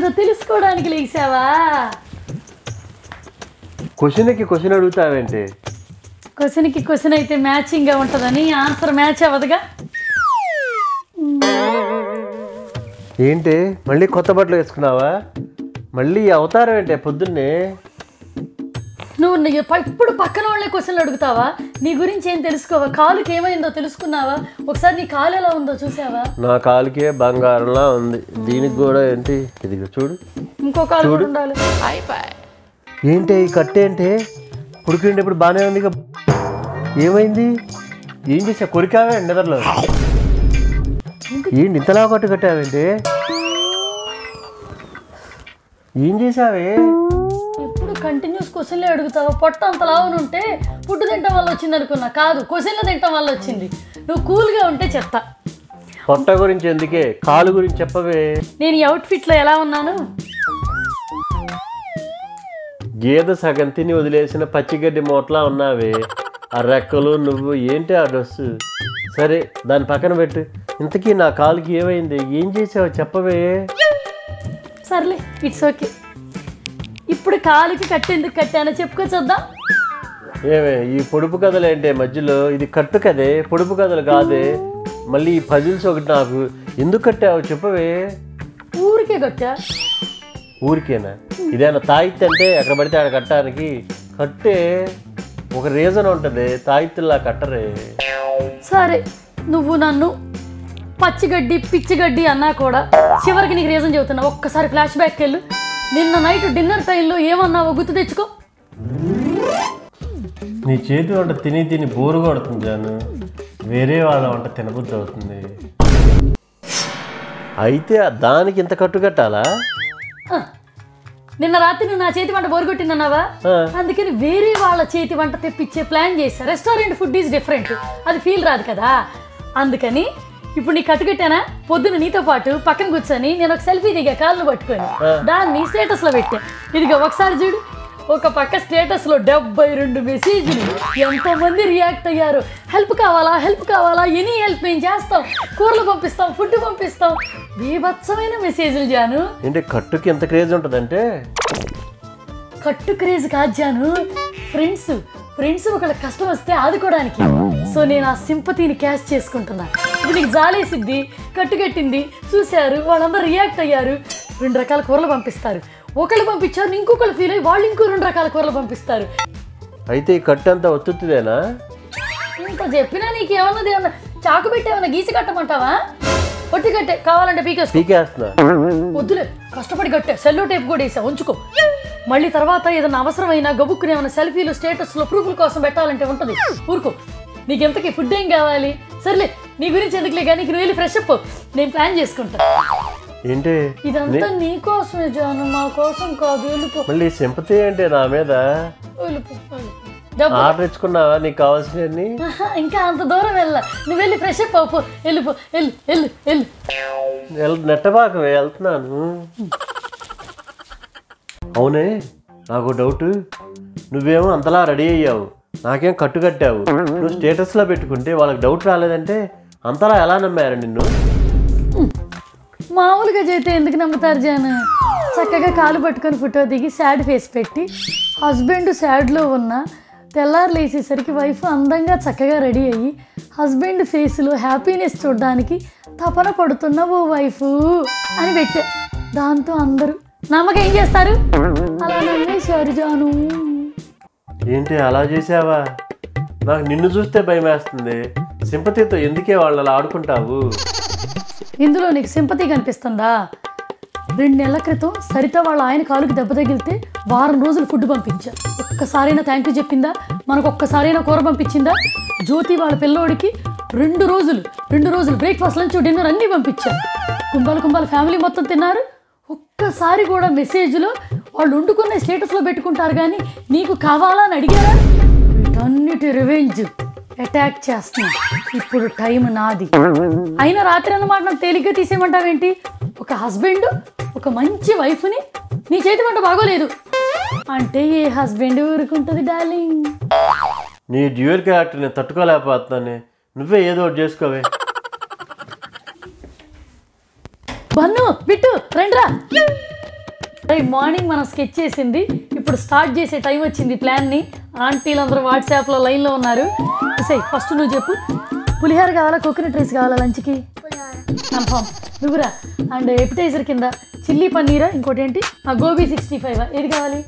లేదో తెలుసుకోవడానికి లేచావా? క్వశ్చన్కి క్వశ్చన్ అడుగుతావేంటి? క్వశ్చన్కి క్వశ్చన్ అయితే మ్యాచింగ్గా ఉంటుందని ఆన్సర్ మ్యాచ్ అవ్వదుగా. ఏంటి మళ్ళీ కొత్త బట్టలు వేసుకున్నావా? మళ్ళీ అవతారం ఏంటి పొద్దున్నే? నువ్వు ఇప్పుడు పక్కన వాళ్ళే క్వశ్చన్లు అడుగుతావా? నీ గురించి ఏం తెలుసుకోవా? కాలుకి ఏమైందో తెలుసుకున్నావా? ఒకసారి నీ కాలు ఎలా ఉందో చూసావా? నా కాలుకే బంగారంలా ఉంది. దీనికి కూడా ఏంటి ఇది చూడు. ఇంకో కాలు కూడా ఉండాలి. ఏంటి ఈ కట్టేంటి? పుడికిండేప్పుడు బాగానే ఉంది. ఏమైంది? ఏం చేసా? కొరికావే నిద్రలో? ఏంటి ఇంతలా కట్టు కట్టావేంటి? ఏం చేసావే? ఎప్పుడు కంటిన్యూస్ క్వశ్చన్లే అడుగుతావా? పొట్ట అంత లావును ఉంటే ఫుడ్ తింటాం వల్ల వచ్చింది అనుకున్నా. కాదు, క్వశ్చన్లు తింటాం వల్ల వచ్చింది. నువ్వు కూల్గా ఉంటే చెప్తా. పొట్ట గురించి ఎందుకే, కాలు గురించి చెప్పవే. నేను ఈ అవుట్ఫిట్లో ఎలా ఉన్నాను? గేదె సగం తిని వదిలేసిన పచ్చిగడ్డి మూటలా ఉన్నావే. ఆ రెక్కలు నువ్వు ఏంటి ఆ డ్రెస్సు? సరే దాని పక్కన పెట్టు. ఇంతకీ నా కాలుకి ఏమైంది? ఏం చేసావు చెప్పవే. సర్లే, ఇట్స్ ఓకే. ఇప్పుడు కాలుకి కట్టేందుకు కట్టానో చెప్పుకో చూద్దాం. ఏమే ఈ పొడుపు కథలు ఏంటే మధ్యలో? ఇది కట్టు కదే, పొడుపు కథలు కాదే. మళ్ళీ ఈ పజిల్స్ ఒకటి నాకు ఎందుకు కట్టావు చెప్పవే. ఊరికే కట్టా. ఊరికేనా? ఇదేనా తాయిత్తు అంటే ఎక్కడ పడితే అక్కడ కట్టడానికి? కట్టే ఒక రీజన్ ఉంటుంది, తాయిత్తులా కట్టరే. సరే, నువ్వు నన్ను పచ్చిగడ్డి పిచ్చిగడ్డి అన్నా కూడా చివరికి నీకు రీజన్ చెబుతున్నా. ఒక్కసారి ఫ్లాష్ బ్యాక్కి వెళ్ళు. నిన్న నైట్ డిన్నర్ టైంలో ఏమన్నావో గుర్తు తెచ్చుకో. నీ చేతి వంట తిని తిని బోరు కొడుతుంది జాను. వేరే వాళ్ళ వంట తినబుద్ధి అవుతుంది. అయితే దానికి ఇంత కట్టు కట్టాలా? నిన్న రాత్రి నువ్వు నా చేతి వంట బోరు కొట్టిందన్నావా? అందుకని వేరే వాళ్ళ చేతి వంట తెప్పించే ప్లాన్ చేశా. రెస్టారెంట్ ఫుడ్ ఈజ్ డిఫరెంట్, అది ఫీల్ రాదు కదా. అందుకని ఇప్పుడు నీ కట్టుకట్టానా? పొద్దున్న నీతో పాటు పక్కన కూర్చొని నేను ఒక సెల్ఫీ దిగా కాళ్ళు పట్టుకొని దాన్ని స్టేటస్లో పెట్టా. ఇదిగో ఒకసారి చూడు. ఒక పక్క స్టేటస్లో 72 మెసేజ్లు. ఎంతమంది రియాక్ట్ అయ్యారు. హెల్ప్ కావాలా, హెల్ప్ కావాలా, ఎనీ హెల్ప్ మేము చేస్తాం, కూరలు పంపిస్తాం, ఫుడ్ పంపిస్తాం. బీభత్సమైన మెసేజ్లు జాను. ఏంటి కట్టుకి ఎంత క్రేజ్ ఉంటుందంటే? కట్టు క్రేజ్ కాదు జాను, ఫ్రెండ్స్ ఒకళ్ళ కష్టం వస్తే ఆదుకోవడానికి. సో నేను ఆ సింపతిని క్యాష్ చేసుకుంటున్నా. ఇప్పుడు నీకు జాలేసిద్ది, కట్టుకట్టింది చూశారు, వాళ్ళందరూ రియాక్ట్ అయ్యారు. 2 రకాల కూరలు పంపిస్తారు. ఒకళ్ళు పంపించారు, ఇంకొకళ్ళు ఫీల్ అయ్యి వాళ్ళు ఇంకో 2 రకాల కూరలు పంపిస్తారు. అయితే ఈ కట్టు అంతా ఒత్తుదేనా? ఇంత చెప్పినా నీకేమన్నది? ఏమన్నా చాకు పెట్టి ఏమన్నా గీసి కట్టమంటావా? ఒట్టి కట్టే, కావాలంటే పీకేస్తున్నా. వద్దులే, కష్టపడి కట్టే. సెల్లో టేప్ కూడా వేసా, ఉంచుకో. మళ్ళీ తర్వాత ఏదైనా అవసరమైనా గబుక్కుని ఏమైనా సెల్ఫీలు స్టేటస్లో ప్రూఫ్ల కోసం పెట్టాలంటే ఉంటుంది. ఊరుకో. నీకెంతకీ ఫుడ్ ఏం కావాలి? సర్లే, నీ గురించి ఎందుకులే కానీ నువ్వు వెళ్ళి ఫ్రెష్ అప్. నేను ప్లాన్ చేసుకుంటా. ఏంటి ఇదంతా నీ కోసమే జాను, మా కోసం కాదు. వెళ్ళిపో. మళ్ళీ సింపతి అంటే నా మీద? ఆర్డర్ ఇచ్చుకున్నావా నీకు కావాల్సినవన్నీ? ఇంకా అంత దూరం వెళ్ళా. నువ్వు వెళ్ళి ఫ్రెష్ అప్ అవ్వు. వెళ్ళిపో, వెళ్ళు. నెట్టబాక వెళ్తున్నాను. అవునే, నాకు డౌట్. నువ్వేమో అంతలా రెడీ అయ్యావు, నాకేం కట్టు కట్టావు. నువ్వు స్టేటస్లో పెట్టుకుంటే వాళ్ళకి డౌట్ రాలేదంటే అంతలా ఎలా నమ్మారు నిన్ను? మామూలుగా చేస్తే ఎందుకు నమ్ముతారు జాను? చక్కగా కాలు పట్టుకొని ఫోటో దిగి సాడ్ ఫేస్ పెట్టి హస్బెండ్ సాడ్లో ఉన్న తెల్లారు లేచేసరికి వైఫ్ అందంగా చక్కగా రెడీ అయ్యి హస్బెండ్ ఫేస్లో హ్యాపీనెస్ చూడడానికి తపన పడుతున్న ఓ వైఫ్ అని పెట్టా. దాంతో అందరూ నమ్మకం ఏం చేస్తారు? అలా నమ్మేశారు జాను. ఏంటి అలా చేసావా? నాకు నిన్ను చూస్తే భయం వేస్తుంది. సింపతితో ఎందుకే వాళ్ళు అలా ఆడుకుంటావు? ఇందులో నీకు సింపతి కనిపిస్తుందా? 2 నెలల క్రితం సరిత వాళ్ళ ఆయన కాలుకి దెబ్బ తగిలితే వారం రోజులు ఫుడ్ పంపించా. ఒక్కసారైనా థ్యాంక్ యూ చెప్పిందా? మనకు ఒక్కసారైనా కూర పంపించిందా? జ్యోతి వాళ్ళ పిల్లోడికి 2 రోజులు బ్రేక్ఫాస్ట్, లంచ్, డిన్నర్ అన్నీ పంపించా. కుంభాల ఫ్యామిలీ మొత్తం తిన్నారు. ఒక్కసారి కూడా మెసేజ్లో వాళ్ళు వండుకునే స్టేటస్లో పెట్టుకుంటారు కానీ నీకు కావాలా అని అడిగారా? వీటన్నిటి రివెంజ్ అటాక్ చేస్తున్నా. ఇప్పుడు టైం నాది. అయినా రాత్రి అన్నమాట నాకు తేలిగ్గా తీసేయమంటావేంటి? ఒక హస్బెండ్ ఒక మంచి వైఫ్ని నీ చేతి వంట బాగోలేదు అంటే ఏ హస్బెండ్ ఊరుకుంటుంది డార్లింగ్? నీ డ్యూయల్ క్యారెక్టర్ నేను తట్టుకోలేకపోతున్నాను. నువ్వే ఏదో ఒకటి చేసుకోవే. బన్ను బిట్టు రండిరా. మార్నింగ్ మనం స్కెచ్ చేసింది ఇప్పుడు స్టార్ట్ చేసే టైం వచ్చింది. ప్లాన్ని ఆంటీలు అందరూ వాట్సాప్లో లైన్లో ఉన్నారు. ఫస్ట్ నువ్వు చెప్పు, పులిహోర కావాలా కోకోనట్ రైస్ కావాలా లంచ్కి? కన్ఫామ్. నువ్వురా. అండ్ ఎపిటైజర్ కింద చిల్లీ పన్నీరా, ఇంకోటి ఏంటి గోబీ 65 ఏది కావాలి?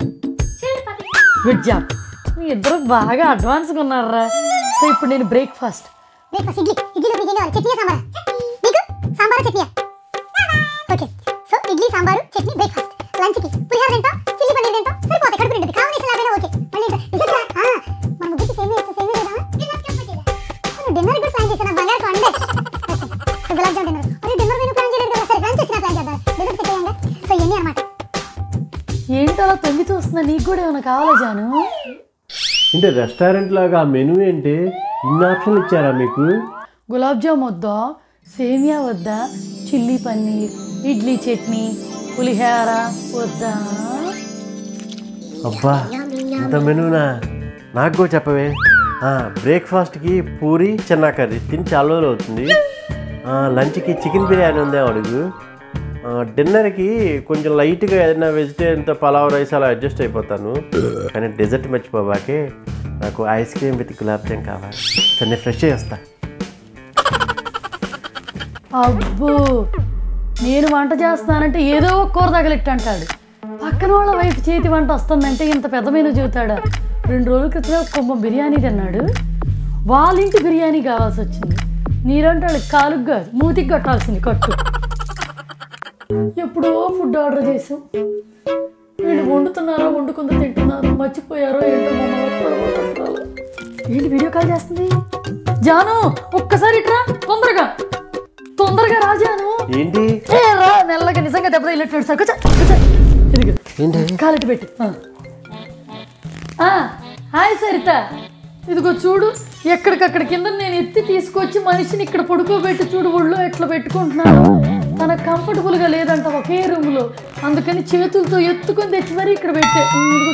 Good job. మీ ఇద్దరు బాగా అడ్వాన్స్గా ఉన్నారా. సో ఇప్పుడు నేను breakfast okay. So idli sambar chutney breakfast. లంచ్కి పులిహోర తింటాం, చిల్లీ పన్నీర్ తింటాం, సరిపోతాయి. కడుపు నిండుతుంది. కాంబినేషన్ లాగానే ఓకే. మళ్ళీ మన ముగ్గురికి సేమియా డిన్నర్ కూడా ప్లాన్ చేశాను. బంగారు కొండే గులాబ్ జామ్ డిన్నర్. అరే డిన్నర్ మెనూ ప్లాన్ చేయలేదు కదా. సరే లంచ్ వచ్చినా ప్లాన్ చేద్దాం. డిన్నర్ సెట్ అయ్యాక సో ఇవన్నీ అనమాట. ఏంటి అలా తొంగి చూస్తున్నా? నీకు కూడా ఏమైనా కావాలా జాను? అంటే రెస్టారెంట్ లాగా ఆ మెనూ ఏంటి? ఇన్ని ఆప్షన్లు ఇచ్చారా మీకు? గులాబ్ జామ్ వద్దా, సేమియా వద్దా, చిల్లీ పన్నీర్, ఇడ్లీ చట్నీ, పులిహోర వద్దా? అబ్బా ఇంత మెనూనా? నాకు కూడా చెప్పవే. బ్రేక్ఫాస్ట్కి పూరి చెన్నా కర్రీ తిని చాలా రోజులు అవుతుంది. లంచ్కి చికెన్ బిర్యానీ ఉందే అడుగు. డిన్నర్కి కొంచెం లైట్గా ఏదైనా వెజిటేరియన్తో పలావ్ రైస్ అలా అడ్జస్ట్ అయిపోతాను. కానీ డెజర్ట్ మర్చిపోబాకే, నాకు ice cream with gulab jam కావాలి. సరే నేను ఫ్రెష్ చేస్తా. అబ్బో నేను వంట చేస్తానంటే ఏదో ఒక కూర తగలెట్టు అంటాడు. పక్కన వాళ్ళ వైఫ్ చేతి వంట వస్తుందంటే ఇంత పెద్ద మెనూ చెబుతాడా? 2 రోజుల క్రితమే కుంభం బిర్యానీ తిన్నాడు. వాళ్ళ ఇంటి బిర్యానీ కావాల్సి వచ్చింది. నీరంటే వాళ్ళకి కాలుకి కాదు మూతికి కట్టాల్సింది కట్టు. ఎప్పుడో ఫుడ్ ఆర్డర్ చేసాం. వీళ్ళు వండుతున్నారో వండుకుందో తింటున్నారో మర్చిపోయారో ఏంటో మమ్మల్ని. ఏంటి వీడియో కాల్ చేస్తుంది? జాను ఒక్కసారి ఇట్రా, తొందరగా తొందరగా రా జాను. ఏంటి? రా మెల్లగా. నిజంగా దెబ్బ తగిలినట్టు సార్. కూర్చో కాలెట్టు పెట్టి. హాయ్ సరిత, ఇదిగో చూడు ఎక్కడికక్కడ కింద నేను ఎత్తి తీసుకొచ్చి మనిషిని ఇక్కడ పడుకోబెట్టి చూడు ఒళ్ళో ఎట్లా పెట్టుకుంటున్నాను. తనకు కంఫర్టబుల్గా లేదంట ఒకే రూమ్లో, అందుకని చేతులతో ఎత్తుకొని తెచ్చి మరీ ఇక్కడ పెట్టే. ఇదిగో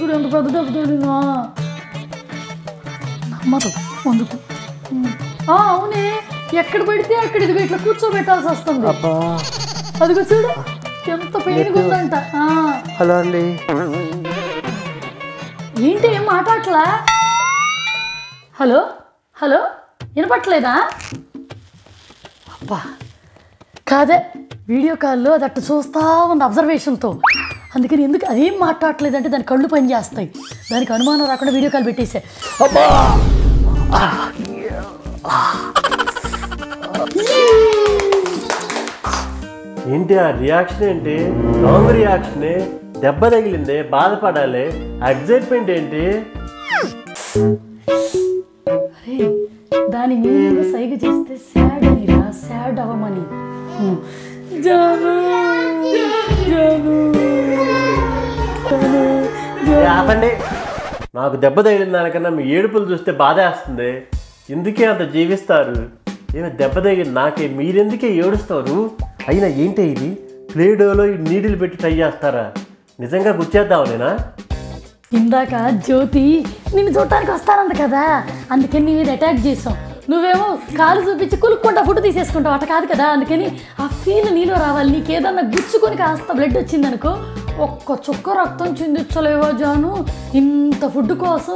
చూడు ఎంత పెద్ద దెబ్బ తగిలిందా. నమ్మదు అందుకు. అవునే, ఎక్కడ పెడితే అక్కడ ఇదిగో ఇట్లా కూర్చోబెట్టాల్సి వస్తుంది. అదిగో చూడు ఎంత పెయిన్ ఉందంట. హలో అండి. ఏంటి ఏం మాట్లాడట్లా? Hello hello వినపట్లేదా? అబ్బా కాదే, వీడియో కాల్లో అది అట్ట చూస్తా ఉంది అబ్జర్వేషన్తో. అందుకని ఎందుకు అదేం మాట్లాడట్లేదంటే దాని కళ్ళు పని చేస్తాయి. దానికి అనుమానం రాకుండా వీడియో కాల్ పెట్టేసా. అబ్బా ఏంటి ఆ రియాక్షన్? ఏంటి రాంగ్ రియాక్షనే? దెబ్బ తగిలిందే, బాధపడాలి. ఎగ్జైట్మెంట్ ఏంటి? అరే దాని మీద సైగ చేస్తే సాడ్ అనిరా, సాడ్ అవ్వమని. జాను జాను ఆపండి. నాకు దెబ్బ తగిలిన దానికన్నా మీ ఏడుపులు చూస్తే బాధేస్తుంది. ఎందుకే అంత జీవిస్తారు? ఏమో దెబ్బ తగిలి నాకే, మీరెందుకే ఏడుస్తారు? అయినా ఏంటి ఇది? ప్లేడోలో ఈ నీడిల్ పెట్టి ట్రై చేస్తారా? నిజంగా గుర్చేద్దామనేనా? ఇందాక జ్యోతి నిన్ను చూడటానికి వస్తానంది కదా, అందుకని నీ మీద అటాక్ చేసాం. నువ్వేమో కాలు చూపించి కులుక్కుంటా ఫుడ్ తీసేసుకుంటావు. అట కాదు కదా, అందుకని ఆ ఫీల్ నీలో రావాలి. నీకేదన్నా గుచ్చుకొని కాస్త బ్లడ్ వచ్చిందనుకో, ఒక్క చుక్క రక్తం చిందించలేవా జాను? ఇంత ఫుడ్ కోసం